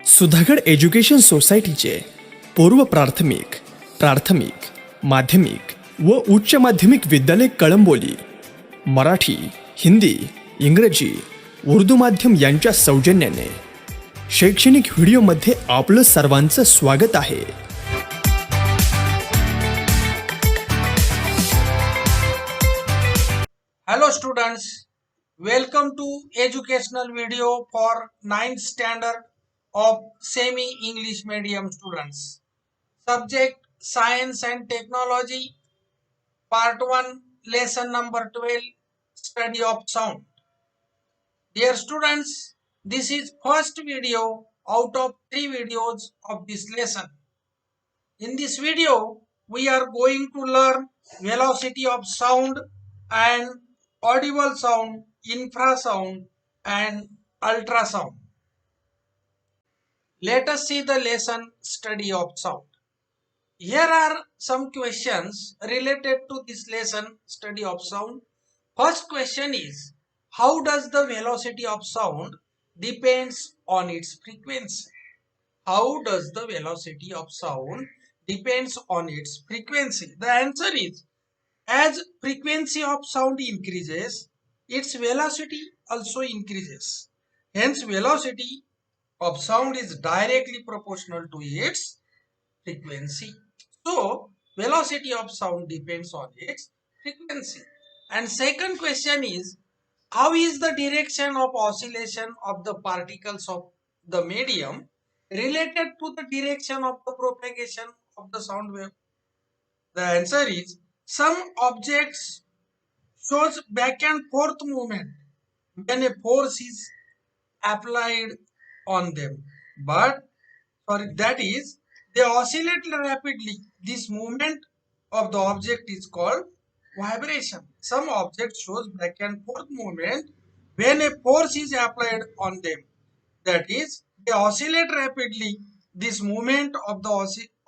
Sudhagad education सोसायटीचे पूर्व प्राथमिक, प्राथमिक, माध्यमिक व उच्च माध्यमिक विद्यालय कळंबोली मराठी, हिंदी, इंग्रजी, उर्दू माध्यम यांच्या सौजन्याने शैक्षणिक व्हिडिओमध्ये आपलं सर्वांचं स्वागत आहे. Hello students, welcome to educational video for 9th standard of semi-English medium students. Subject Science and Technology, Part 1, Lesson number 12, Study of Sound. Dear students, this is first video out of 3 videos of this lesson. In this video, we are going to learn velocity of sound and audible sound, infrasound and ultrasound. Let us see the lesson study of sound. Here are some questions related to this lesson study of sound. First question is, how does the velocity of sound depends on its frequency? How does the velocity of sound depends on its frequency? The answer is, as frequency of sound increases, its velocity also increases. Hence, velocity of sound is directly proportional to its frequency. So, velocity of sound depends on its frequency. And second question is, how is the direction of oscillation of the particles of the medium related to the direction of the propagation of the sound wave? The answer is, some objects shows back and forth movement when a force is applied on them, but that is, they oscillate rapidly. This movement of the object is called vibration. Some objects shows back and forth movement when a force is applied on them, that is, they oscillate rapidly. This movement of the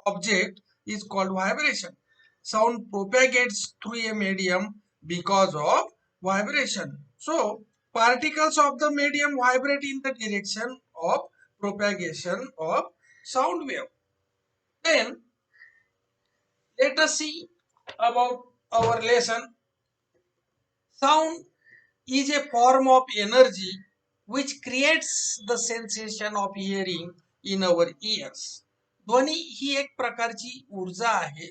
object is called vibration. Sound propagates through a medium because of vibration. So, particles of the medium vibrate in the direction of propagation of sound wave. Then, let us see about our lesson. Sound is a form of energy which creates the sensation of hearing in our ears. ध्वनी ही एक प्रकारची ऊर्जा आहे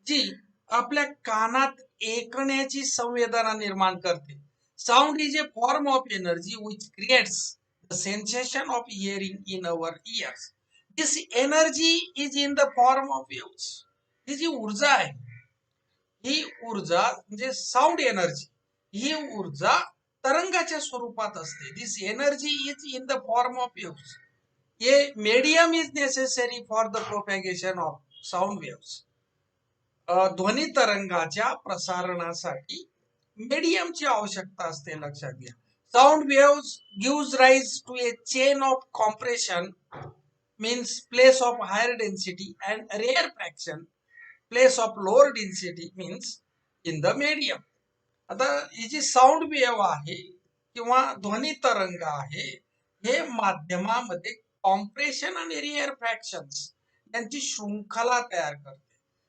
जी आपल्या कानात ऐकण्याची संवेदना निर्माण करते. Sound is a form of energy which creates the sensation of hearing in our ears. This energy is in the form of waves. ही जी ऊर्जा आहे, ही ऊर्जा म्हणजे साऊंड एनर्जी, ही ऊर्जा तरंगाच्या स्वरूपात असते. This energy is in the form of waves. ये medium is necessary for the propagation of sound waves. ध्वनी तरंगाच्या प्रसारणासाठी मीडियमची आवश्यकता असते, लक्षात घ्या. Sound waves gives rise to a chain of compression, means place of higher density, and rarefaction, place of lower density, means in the medium. आता ही जी sound wave आहे किंवा ध्वनी तरंग आहे, हे माध्यमामध्ये कॉम्प्रेशन आणि रेअरफॅक्शन्स यांची शृंखला तयार करते.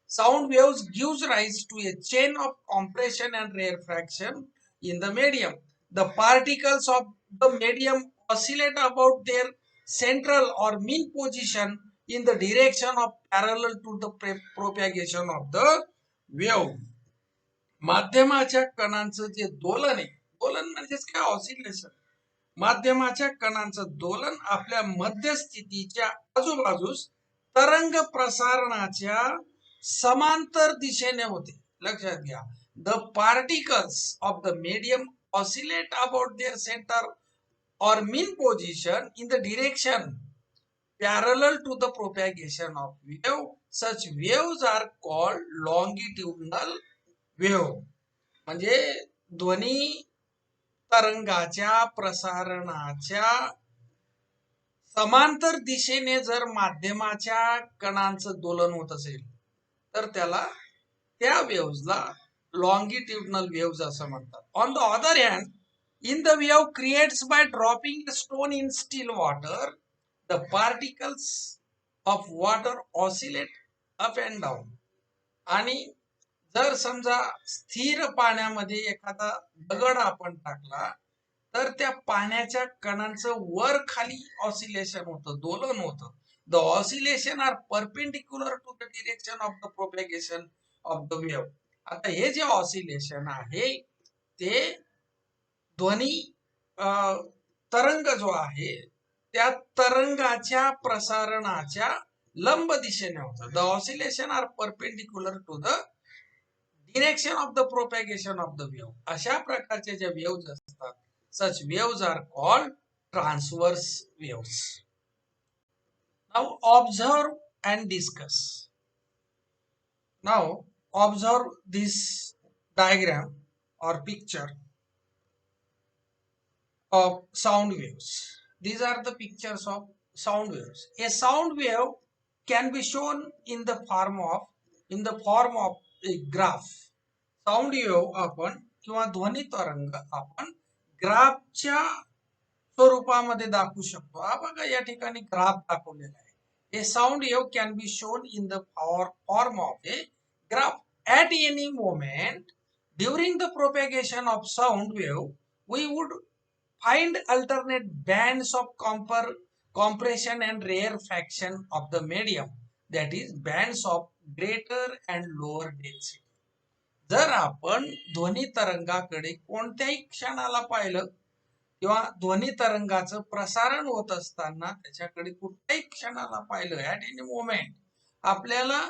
Sound waves gives rise to a chain of compression and rarefaction in the medium. The particles of the medium oscillate about their central or mean position in the direction of parallel to the propagation of the wave. माध्यमाच्या कणांचं जे दोलन आहे, दोलन म्हणजेच काय, oscillation. माध्यमाच्या कणांचं दोलन आपल्या मध्यस्थितीच्या आजूबाजूस तरंग प्रसारणाच्या समांतर दिशेने होते. लक्षात घ्या. The particles of the medium oscillate about their centre or mean position in the direction parallel to the propagation of wave. Such waves are called longitudinal wave. म्हणजे ध्वनी तरंगाच्या प्रसारणाच्या समांतर दिशेने जर माध्यमाच्या कणांचं दोलन होत असेल तर त्याला, त्या वेव्हजला लॉंगिट्युडनल वेव्हज असं म्हणतात. On the other hand, in the wave creates by dropping a stone in still water, the particles of water oscillate up and down. आणि जर समजा स्थिर पाण्यामध्ये एखादा दगड आपण टाकला तर त्या पाण्याच्या कणांचं वर खाली ऑसिलेशन होतं, दोलन होतं. The oscillation are perpendicular to the direction of the propagation of the wave. आता हे जे ऑसिलेशन आहे ते ध्वनी तरंग जो आहे त्या तरंगाच्या प्रसारणाच्या लंब दिशेने होतं. The oscillation are perpendicular to the direction of the propagation of the wave. अशा प्रकारचे ज्या वेव्हज असतात such waves are called transverse waves. Now observe and discuss. Now observe this diagram or picture of sound waves. These are the pictures of sound waves. A sound wave can be shown in the form of a graph. Sound wave आपण किंवा ध्वनी तरंग आपण ग्राफच्या स्वरूपामध्ये दाखवू शकतो. हा बघा या ठिकाणी ग्राफ दाखवलेला आहे. A sound wave can be shown in the form of a graph. At any moment during the propagation of sound wave, we would find alternate bands of compression and rarefaction of the medium, that is bands of greater and lower density. जर आपण ध्वनी तरंगाकडे कोणत्याही क्षणाला पाहिलं किंवा ध्वनी तरंगाचं प्रसारण होत असताना त्याच्याकडे कुठल्याही क्षणाला पाहिलं ऍट एनी मोमेंट आपल्याला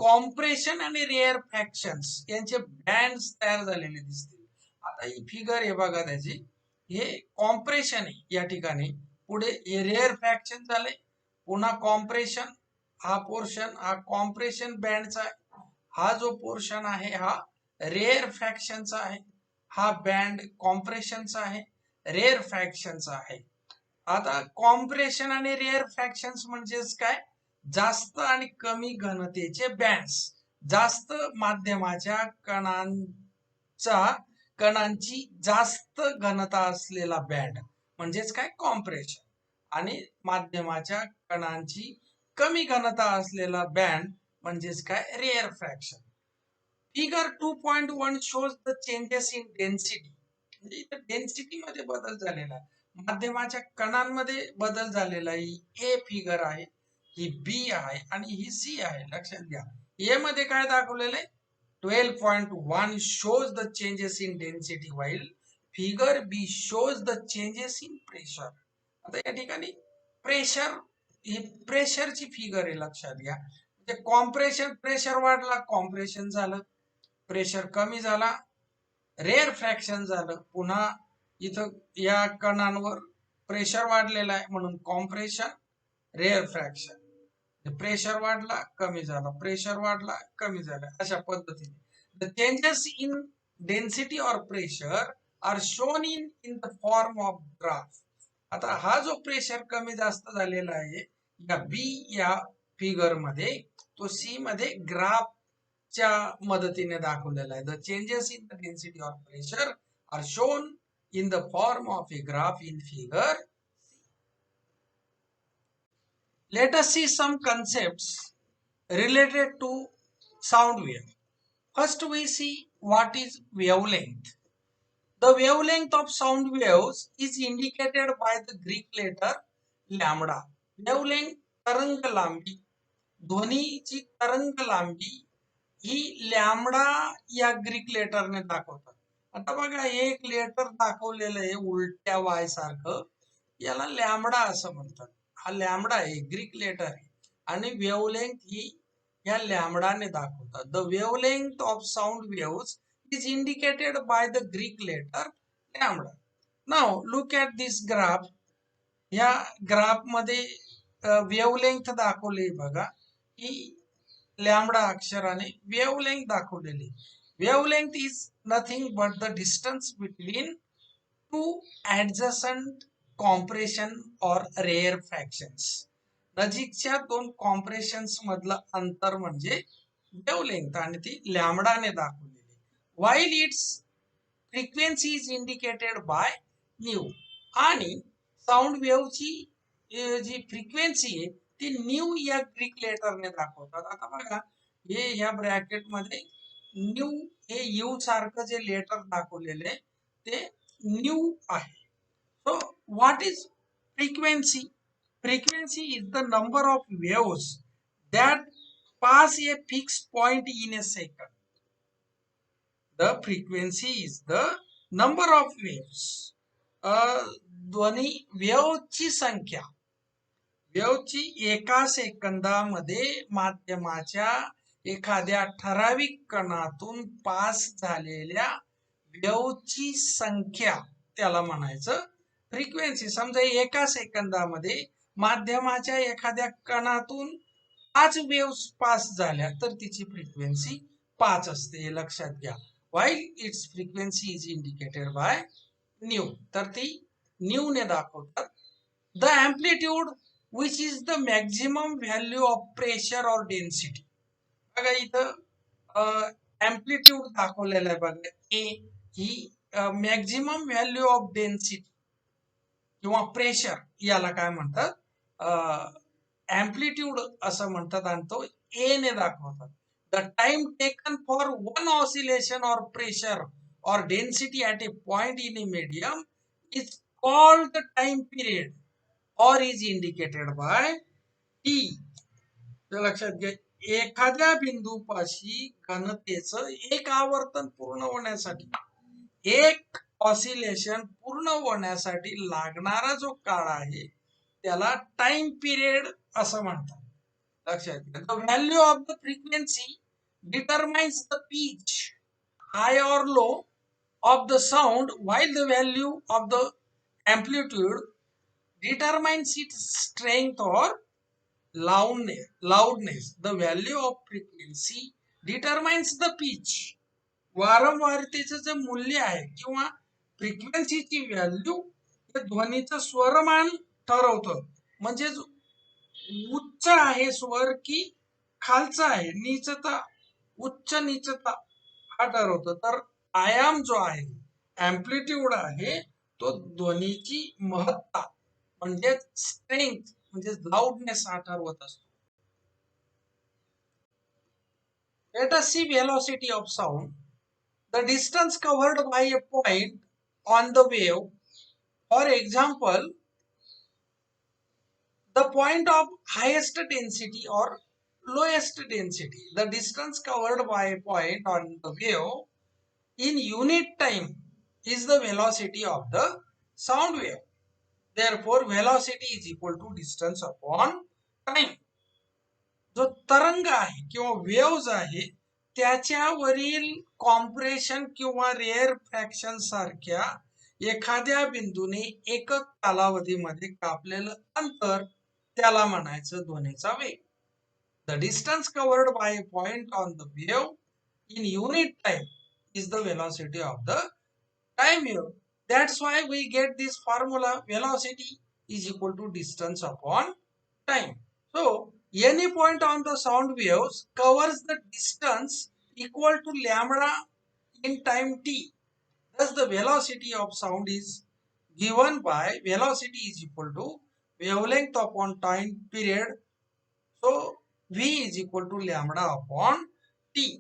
कॉम्प्रेशन आणि रेअरफॅक्शन्स यांचे बँड्स तयार झालेले दिसतील. आता ही फिगर हे बघा त्याची, हे कॉम्प्रेशन आहे या ठिकाणी, पुढे हे रेअरफॅक्शन झालंय, पुन्हा कॉम्प्रेशन, हा पोर्शन हा कॉम्प्रेशन बँडचा आहे, हा जो पोर्शन आहे हा रेअरफॅक्शनचा आहे, हा बँड कॉम्प्रेशनचा आहे, रेअरफॅक्शनचा आहे. आता कॉम्प्रेशन आणि रेअरफॅक्शन्स म्हणजेच काय, जास्त आणि कमी घनतेचे बँड्स, जास्त माध्यमाच्या कणांची जास्त घनता असलेला बँड म्हणजेच काय कॉम्प्रेशन, आणि माध्यमाच्या कणांची कमी घनता असलेला बँड म्हणजेच काय rarefaction. Figure 2.1 shows the changes in density. म्हणजे इथं डेन्सिटी मध्ये बदल झालेला आहे, माध्यमाच्या कणांमध्ये बदल झालेला आहे. ही ए फिगर आहे, ही बी आहे आणि ही सी आहे. लक्षात घ्या ए मध्ये काय दाखवलेलं आहे 12.1 shows the changes in density while figure B shows the changes in pressure. आता या ठिकाणी प्रेशर, ही प्रेशरची फिगर आहे लक्षात घ्या. म्हणजे कॉम्प्रेशन, प्रेशर वाढला कॉम्प्रेशन झालं, प्रेशर कमी झाला रेअरफॅक्शन झालं, पुन्हा इथं या कणांवर प्रेशर वाढलेला आहे म्हणून कॉम्प्रेशन रेअरफॅक्शन. प्रेशर वाढला कमी झाला, प्रेशर वाढला कमी झाला, अशा पद्धतीने द चेंजेस इन डेन्सिटी और pressure are shown in the form of graph. आता हा जो प्रेशर कमी जास्त झालेला आहे या बी या फिगर मध्ये, तो सी मध्ये ग्राफच्या मदतीने दाखवलेला आहे. The changes in the density of pressure are shown in the form of a graph in figure. Let us see some concepts related to sound wave. First we see what is wavelength. The wavelength of sound waves is indicated by the Greek letter lambda. Wavelength तरंग लांबी, ध्वनीची तरंग लांबी ही lambda या Greek लेटरने दाखवतात. आता बघा एक letter दाखवलेलं आहे उलट्या वाय सारखं, याला लॅम्बडा असं म्हणतात. हा लॅम्बडा आहे, ग्रीक लेटर आहे, आणि वेवलेंथ ही या लॅम्बडाने दाखवतात. The wavelength of sound waves is indicated by the Greek letter lambda. Now look at this graph. या ग्राफ मध्ये वेवलेंथ दाखवली बघा, ही लॅम्बडा अक्षराने वेवलेंथ दाखवलेली. Wavelength is nothing but the distance between two adjacent compression और rarefactions. नजीकच्या दोन कॉम्प्रेशन्स मधलं अंतर म्हणजे वेवलेंथ, आणि ती लॅम्बडाने दाखवलेली. While it's frequency is indicated bye new. आणि साऊंड वेव्हची जी फ्रिक्वेन्सी आहे ती न्यू या ग्रीक लेटरने दाखवतात. आता बघा हे ह्या ब्रॅकेट मध्ये न्यू हे यू सारखं जे लेटर दाखवलेले ते न्यू आहे. So what is frequency? Frequency is the number of waves that pass a fixed point in a second. The frequency is the number of waves. ध्वनी वेव्हची संख्या, वेव्हची एका सेकंदामध्ये माध्यमाच्या एखाद्या ठराविक कणातून पास झालेल्या वेव्हची संख्या त्याला म्हणायचं फ्रिक्वेन्सी. समजा एका सेकंदामध्ये माध्यमाच्या एखाद्या कणातून 5 वेव्स पास झाल्या तर तिची फ्रिक्वेन्सी 5 असते, हे लक्षात घ्या. while its frequency is indicated by new, तर ती न्यू ने दाखवतात. The amplitude which is the maximum value of pressure or density. बघा इथं amplitude दाखवलेला आहे बघा, ए ही मॅक्झिमम व्हॅल्यू ऑफ डेन्सिटी किंवा प्रेशर याला काय म्हणतात, amplitude असं म्हणतात आणि तो ए ने दाखवतात. The time taken for one oscillation or pressure or density at a point in a medium is called the time period or is indicated by T. लक्षात घ्या, एखाद्या बिंदूपाशी घनतेचं एक आवर्तन पूर्ण होण्यासाठी, एक ऑसिलेशन पूर्ण होण्यासाठी लागणारा जो काळ आहे त्याला टाइम पिरियड असं म्हणतात. लक्षात घ्या. The value of the frequency determines the pitch high और low of the sound, while the value of the amplitude determines its strength or loudness. The value of frequency determines the pitch. वारंवारतेचं जे मूल्य आहे किंवा फ्रिक्वेन्सीची value हे ध्वनीचं स्वरमान ठरवतं. म्हणजे उच्च आहे स्वर की खालचा आहे, नीचता, उच्च नीचता हा ठरवतो. तर आयाम जो आहे, अँप्लिट्यूड आहे, तो ध्वनीची महत्ता म्हणजे स्ट्रेंथ म्हणजे लाउडनेस हा ठरवत असतो. Let us see velocity of sound. The distance covered by a point on the wave. For example, the point of highest density or lowest density. The distance covered by a point on the wave in unit time is the velocity of the sound wave. Therefore, velocity is equal to distance upon time. जो तरंग आहे किंवा waves आहे त्याच्यावरील compression किंवा rare fraction सारख्या एखाद्या बिंदूने एकक कालावधीमध्ये कापलेलं अंतर त्याला म्हणायचं ध्वनीचा वेग. The distance covered bye a point on the wave in unit time is the velocity of the time wave. That's why we get this formula, velocity is equal to distance upon time. So any point on the sound waves covers the distance equal to lambda in time t. Thus the velocity of sound is given by velocity is equal to wavelength upon time period. So v is equal to lambda upon t.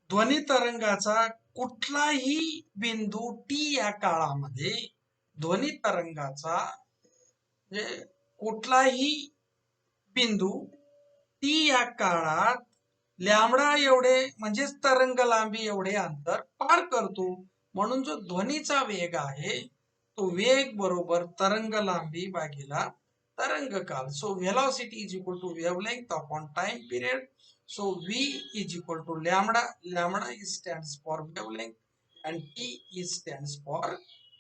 ध्वनी तरंगाचा कुठलाही बिंदू T या काळामध्ये ध्वनी तरंगाचा म्हणजे कुठलाही बिंदू T या काळात लॅम्बडा एवढे म्हणजेच तरंग लांबी एवढे अंतर पार करतो. म्हणून जो ध्वनीचा वेग आहे तो वेग बरोबर तरंग लांबी भागीला तरंग काल. So velocity is equal to wavelength upon time period. So V is equal to lambda. Lambda is stands for wavelength and T is stands for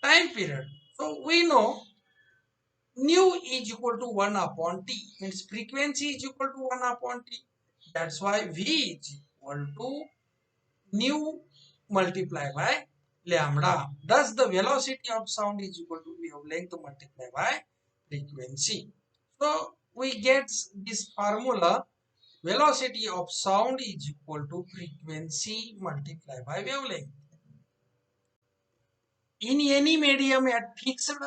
time period. So we know nu is equal to 1 upon T. Means frequency is equal to 1 upon T. That's why V is equal to nu multiplied by lambda. Thus the velocity of sound is equal to wavelength multiplied by frequency. So we get this formula. Velocity of sound is equal to frequency multiplied by wavelength. In any medium at fixed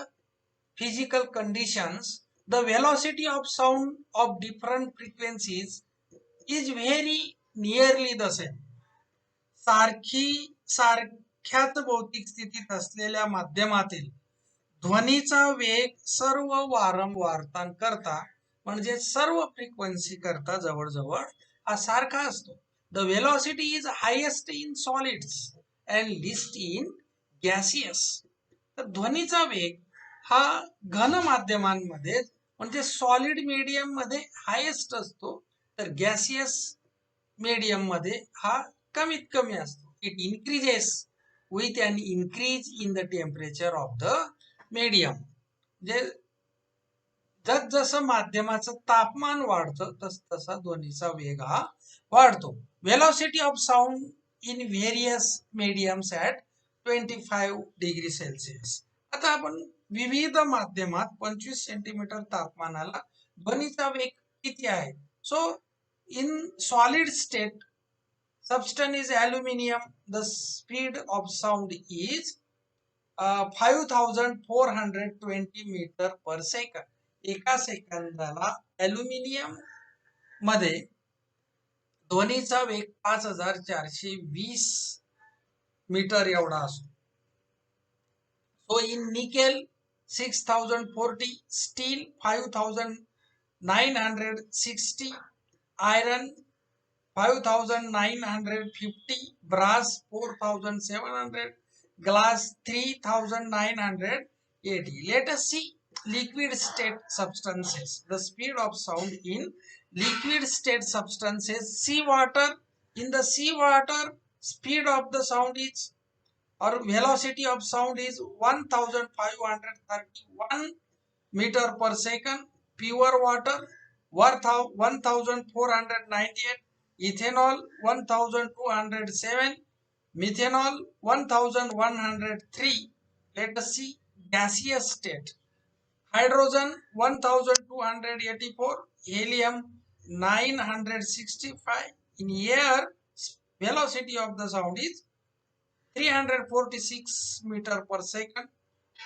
physical conditions, the velocity of sound of different frequencies is very nearly the same. सारख्याच भौतिक स्थितीत असलेल्या माध्यमातील ध्वनीचा वेग सर्व वारंवारतांकरता म्हणजे सर्व frequency करता जवळजवळ हा सारखा असतो. The velocity is highest in solids and list in gaseous. तर ध्वनीचा वेग हा घन माध्यमांमध्ये म्हणजे सॉलिड मीडियम मध्ये हायेस्ट असतो, तर गॅसियस मीडियम मध्ये हा कमीत कमी असतो. It increases with an increase in the temperature of the medium. म्हणजे जसं माध्यमाचं तापमान वाढतं तस तसा ध्वनीचा वेग हा वाढतो. Velocity of sound in various mediums at 25 degree Celsius. आता आपण विविध माध्यमात 25 सेंटीमीटर तापमानाला ध्वनीचा वेग किती आहे. So in solid state substance is aluminium, the speed of sound is 5420 metre per second. एका सेकंदाला ॲल्युमिनियम मध्ये ध्वनीचा वेग 5420 मीटर एवढा असतो. So in nickel 6040, steel 5960, iron 5950, brass 4700, glass 3980. Let us see liquid state substances. The speed of sound in liquid state substances. Sea water. In the sea water, speed of the sound is or velocity of sound is 1531 meter per second. Pure water worth 1498. Ethanol 1207, methanol 1103. Let us see gaseous state. Hydrogen 1284, helium 965. In air, velocity of the sound is 346 meter per second.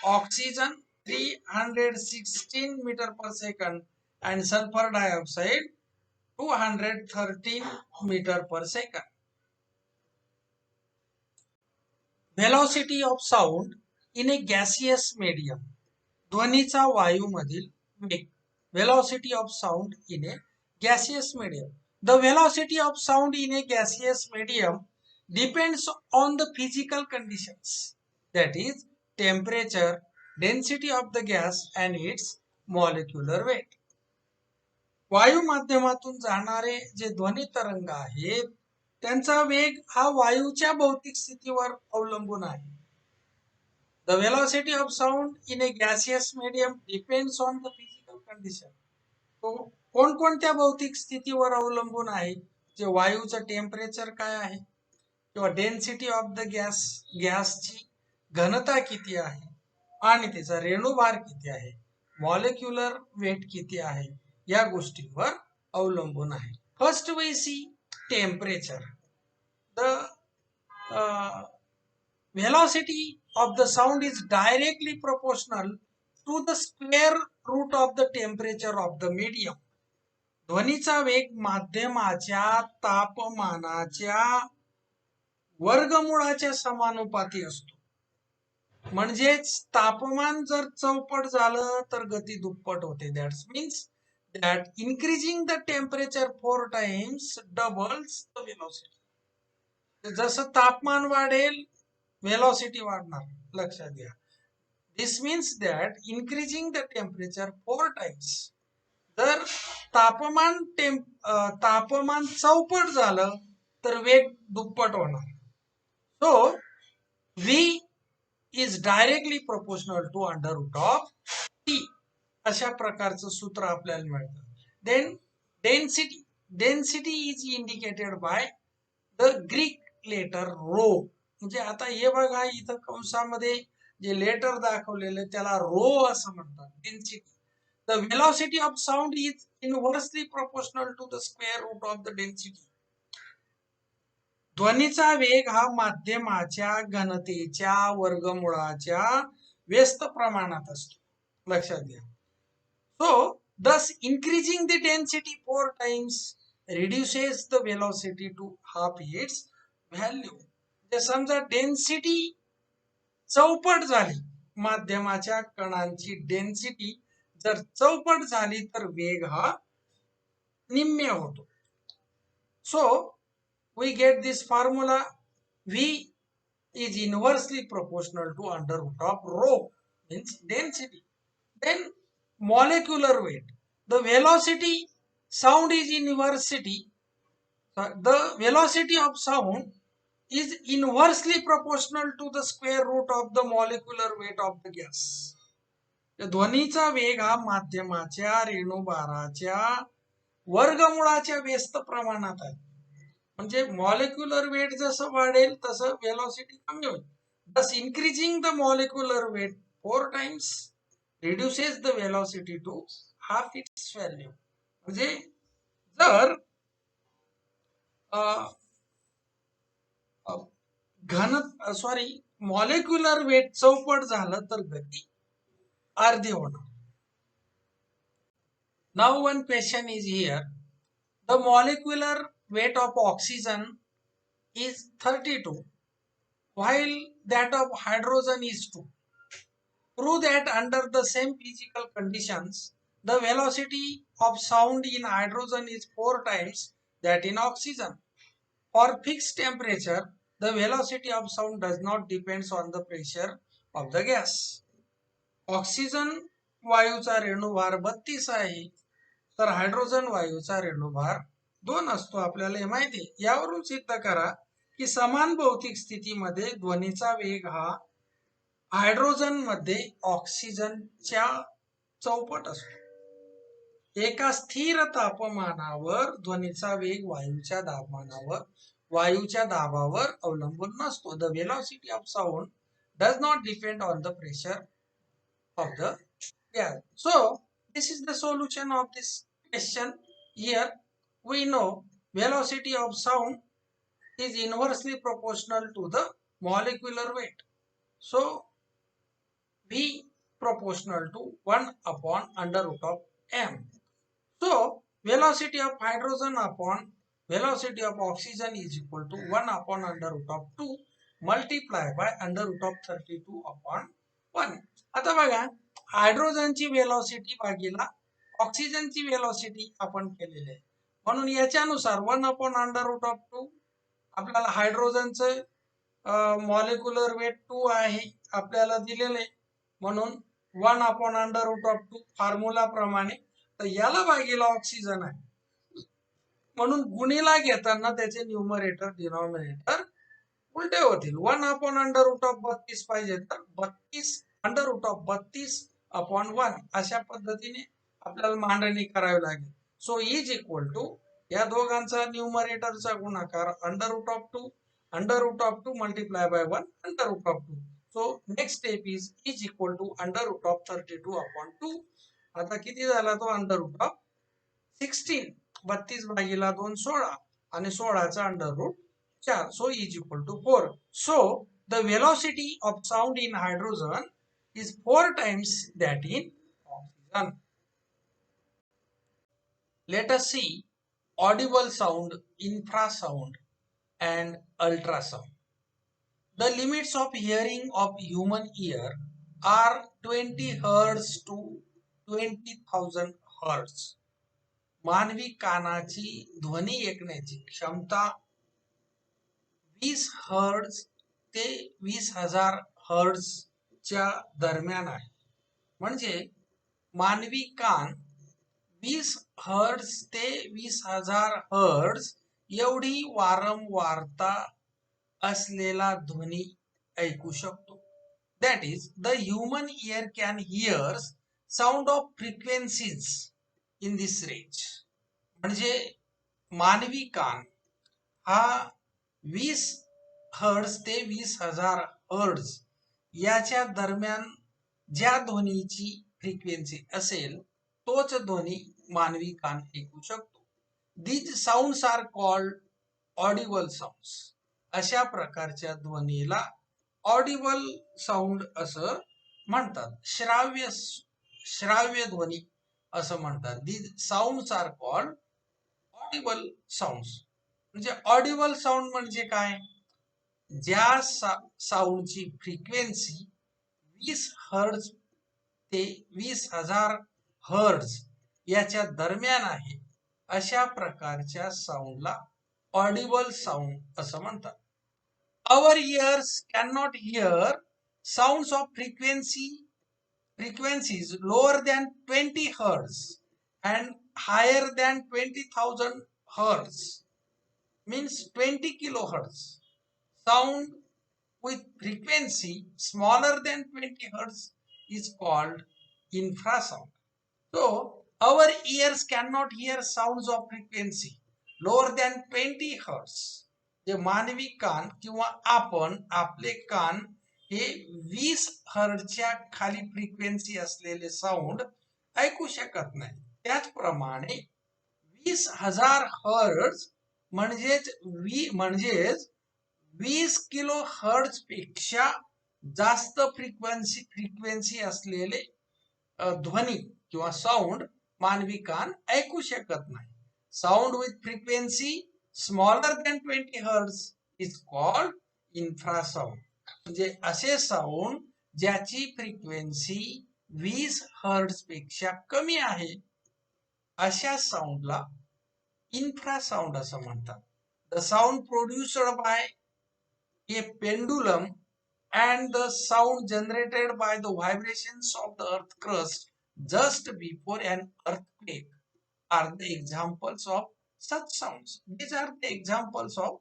Oxygen 316 meter per second, and sulfur dioxide 213 meter per second. Velocity of sound in a gaseous medium. ध्वनीचा वायूमधील वेग. Velocity of sound in a gaseous medium. The velocity of sound in a gaseous medium depends on the physical conditions, that is temperature, density of the gas and its molecular weight. वायू माध्यमातून जाणारे जे ध्वनी तरंग आहेत त्यांचा वेग हा वायूच्या भौतिक स्थितीवर अवलंबून आहे. The velocity of sound in A gaseous medium depends on the physical condition. तो कोणकोणत्या भौतिक स्थितीवर अवलंबून आहे. जे वायूचं टेम्परेचर काय आहे, किंवा डेन्सिटी ऑफ द गॅस, गॅसची घनता किती आहे आणि त्याचा रेणुभार किती आहे, मॉलिक्युलर वेट किती आहे, या गोष्टींवर अवलंबून आहे. First we see temperature. The velocity of the sound is directly proportional to the square root of the temperature of the medium. ध्वनीचा वेग माध्यमाच्या तापमानाच्या वर्गमूळाच्या समानुपाती असतो. म्हणजेच तापमान जर चौपट झालं तर गती दुप्पट होते. That means that increasing the temperature 4 times doubles the velocity. जसं तापमान वाढेल velocity वाढणार, लक्षात घ्या. This means that increasing the temperature 4 times. जर तापमान चौपट झालं तर वेग दुप्पट होणार. So V is directly proportional to under root of T. अशा प्रकारचं सूत्र आपल्याला मिळतं. Then density is indicated by the Greek letter rho. म्हणजे आता हे बघा इथं कंसामध्ये जे लेटर दाखवलेलं त्याला रो असं म्हणतात, density. The velocity of sound is inversely proportional to the square root of the density. ध्वनीचा वेग हा माध्यमाच्या घनतेच्या वर्गमूळाच्या व्यस्त प्रमाणात असतो, लक्षात घ्या. So Thus, increasing the density 4 times reduces the velocity to half its value. जे समजा डेन्सिटी चौपट झाली, माध्यमाच्या कणांची डेन्सिटी जर चौपट झाली तर वेग हा निम्म्य होतो. So we get this formula: V is inversely proportional to under root of rho, means density. Then molecular weight, the velocity sound is inversely, the velocity of sound is inversely proportional to the square root of the molecular weight of the gas. ध्वनीचा वेग हा माध्यमाच्या रेणुभाराच्या वर्गमुळाच्या व्यस्त प्रमाणात आहे. म्हणजे molecular weight जसं वाढेल तसं वेलॉसिटी कमी होईल. Thus increasing the molecular weight 4 times reduces the velocity to half its value. म्हणजे जर मॉलिक्युलर वेट चौपट झालं तर गती अर्धी होणार. Now one question is here. The molecular weight of oxygen is 32 while that of hydrogen is 2. Prove that under the same physical conditions the velocity of sound in hydrogen is 4 times that in oxygen. For fixed temperature the velocity of sound does not depends on the pressure of the gas. Oxygen वायूचा रेणुभार 32 आहे तर hydrogen वायूचा रेणुभार 2 असतो. आपल्याला हे माहिती आहे. यावरून सिद्ध करा की समान भौतिक स्थितीमध्ये ध्वनीचा वेग हा हायड्रोजन मध्ये ऑक्सिजनच्या चौपट असतो. एका स्थिर तापमानावर ध्वनीचा वेग वायूच्या दाबावर अवलंबून नसतो. The velocity of sound does not depend on the pressure of the gas. So this is the solution of this question. Here we know velocity of sound is inversely proportional to the molecular weight. So V proportional to 1 upon under root of m. So velocity of hydrogen upon velocity of oxygen is equal to 1 upon under root of 2 multiplied by under root of 32 upon 1. आता बघा, हायड्रोजनची velocity भागीला ऑक्सिजनची velocity आपण केलेली आहे. म्हणून याच्यानुसार 1 upon under root of 2 आपल्याला हायड्रोजनचं मॉलिक्युलर वेट 2 आहे आपल्याला दिलेले, म्हणून 1 upon under root of 2 formula प्रमाणे. तर याला भागीला ऑक्सिजन आहे म्हणून गुणीला घेताना त्याचे न्यूमरेटर डिनॉमिनेटर उलटे होतील. 1 अपॉन अंडर रूट ऑफ 32 पाहिजे तर 32 अंडर रूट ऑफ 32 अपॉन 1 अशा पद्धतीने आपल्याला मांडणी करावी लागेल. सो इज इक्वल टू या दोघांचा न्यूमरेटरचा गुणाकार under root of 2 multiply by 1 under root of 2. So next step is equal to under root of 32 upon 2. आता किती झाला तो अंडर रूट ऑफ 16. 32 भागीला 2 16 आणि 16चा under route 4. So is equal to 4. So the velocity of sound in hydrogen is 4 times that in oxygen. Let us see audible sound, infrasound and ultrasound. The limits of hearing of human ear are 20 Hz to 20,000 Hz. मानवी कानाची ध्वनी ऐकण्याची क्षमता 20 hertz ते 20,000 hertz च्या दरम्यान आहे. म्हणजे मानवी कान 20 हर्ट्ज ते 20,000 हर्ट्ज एवढी वारंवारता असलेला ध्वनी ऐकू शकतो. That is the human year can hear sound of frequencies in this range. म्हणजे मानवी कान हा 20 हर्ट्ज ते 20,000 हर्ट्ज याच्या दरम्यान ज्या ध्वनीची फ्रिक्वेन्सी असेल तोच ध्वनी मानवी कान ऐकू शकतो. These sounds are called audible sounds. अशा प्रकारच्या ध्वनीला ऑडिबल साऊंड असं म्हणतात. श्राव्य ध्वनी असं म्हणतात. The sounds are called audible sounds. म्हणजे ऑडिबल साऊंड म्हणजे काय? ज्या साऊंडची फ्रिक्वेन्सी 20 हर्ट्झ ते 20,000 हर्ट्झ याच्या दरम्यान आहे, अशा प्रकारच्या साऊंडला ऑडिबल साऊंड असं म्हणतात. Our ears cannot hear sounds of frequencies lower than 20 hertz and higher than 20,000 hertz, means 20 kilohertz. Sound with frequency smaller than 20 hertz is called infrasound. So our ears cannot hear sounds of frequency lower than 20 hertz. जे मानवी कान किंवा आपण आपले कान हे 20 हर्ट्झच्या खाली फ्रिक्वेन्सी असलेले साऊंड ऐकू शकत नाही. त्याचप्रमाणे 20,000 हर्ट्झ म्हणजेच 20 किलो हर्ट्झ पेक्षा जास्त फ्रिक्वेन्सी असलेले ध्वनी किंवा साऊंड मानवी कान ऐकू शकत नाही. Sound with frequency smaller than 20 hertz is called infrasound. म्हणजे असे साऊंड ज्याची फ्रिक्वेन्सी 20 हर्ट्झ पेक्षा कमी आहे, अशा साऊंडला इन्फ्रासाऊंड असं म्हणतात. The sound produced by A pendulum and the sound generated by the vibrations of the earth crust just before an earthquake are the examples of such sounds. These are the examples of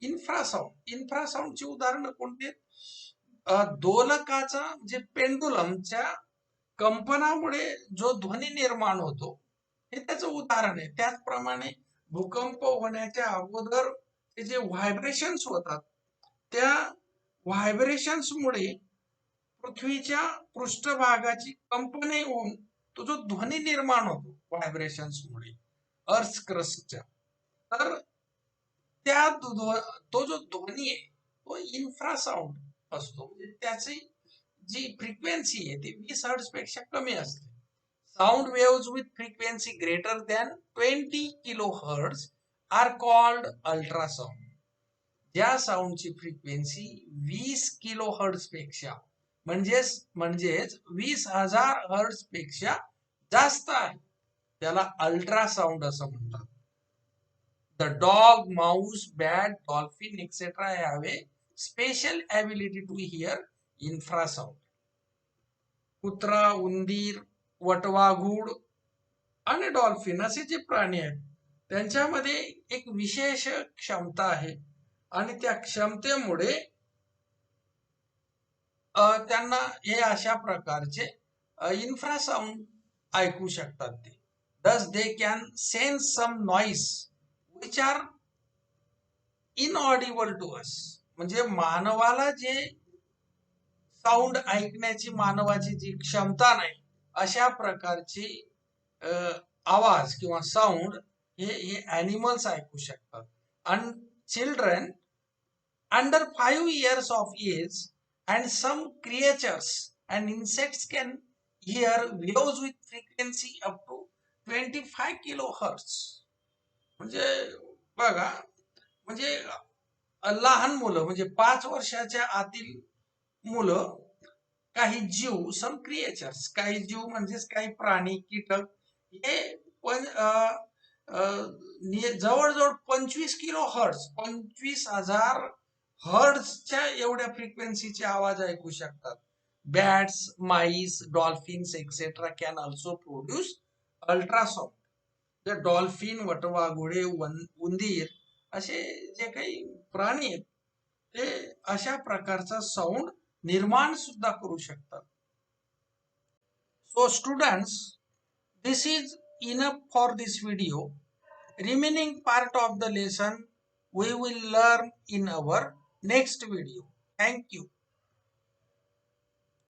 infrasound. Infrasound ची उदाहरण कोणते? दोलकाचा जे पेंडुलमच्या कंपनामुळे जो ध्वनी निर्माण होतो, हे त्याचं उदाहरण आहे. त्याचप्रमाणे भूकंप होण्याच्या अगोदर ते जे व्हायब्रेशन्स होतात, त्या व्हायब्रेशन्स मुळे पृथ्वीच्या पृष्ठभागाची कंपने होऊन तो जो ध्वनी निर्माण होतो व्हायब्रेशन्स मुळे अर्थ क्रस्टच्या, तर तो जो ध्वनी आहे तो इन्फ्रासाऊंड असतो. म्हणजे त्याची जी फ्रिक्वेन्सी आहे ती 20 हर्ट्झ पेक्षा कमी असते. Sound waves with frequency greater than 20 kilo hertz are called ultrasound. ज्या साऊंडची फ्रिक्वेन्सी 20 किलो हर्ट्झ पेक्षा म्हणजेच 20,000 हर्ट्झ पेक्षा जास्त आहे, त्याला अल्ट्रासाऊंड असं म्हणतात. The dog, mouse, bat, dolphin etcetera have a special ability to hear infrasound. कुत्रा, उंदीर, वटवाघूळ आणि डॉल्फिन असे जे प्राणी आहेत, त्यांच्यामध्ये एक विशेष क्षमता आहे आणि त्या क्षमतेमुळे त्यांना हे अशा प्रकारचे इन्फ्रासाऊंड ऐकू शकतात. ते thus they can sense some noise which are inaudible to us. म्हणजे मानवाला जे साऊंड ऐकण्याची मानवाची जी क्षमता नाही, अशा प्रकारची आवाज किंवा साऊंड हे ॲनिमल्स ऐकू शकतात. आणि children under 5 years of age and some creatures and insects can hear waves with frequency up to 25 kilohertz. म्हणजे बघा, म्हणजे लहान मुलं म्हणजे 5 वर्षाच्या आतील मुलं, काही जीव, सम क्रिएचर्स, काही जीव म्हणजेच काही प्राणी, कीटक, हे जवळजवळ 25 किलो हर्ट्झ 25,000 हर्ट्झच्या एवढ्या फ्रिक्वेन्सीचे आवाज ऐकू शकतात. Bats, MICE, dolphins etcetera can also produce ultrasound. जे डॉल्फिन, वटवाघुळे, उंदीर असे जे काही प्राणी आहेत, ते अशा प्रकारचा साऊंड निर्माण सुद्धा करू शकतात. So students, this is enough for this video. Remaining part of the lesson we will learn in our next video. Thank you.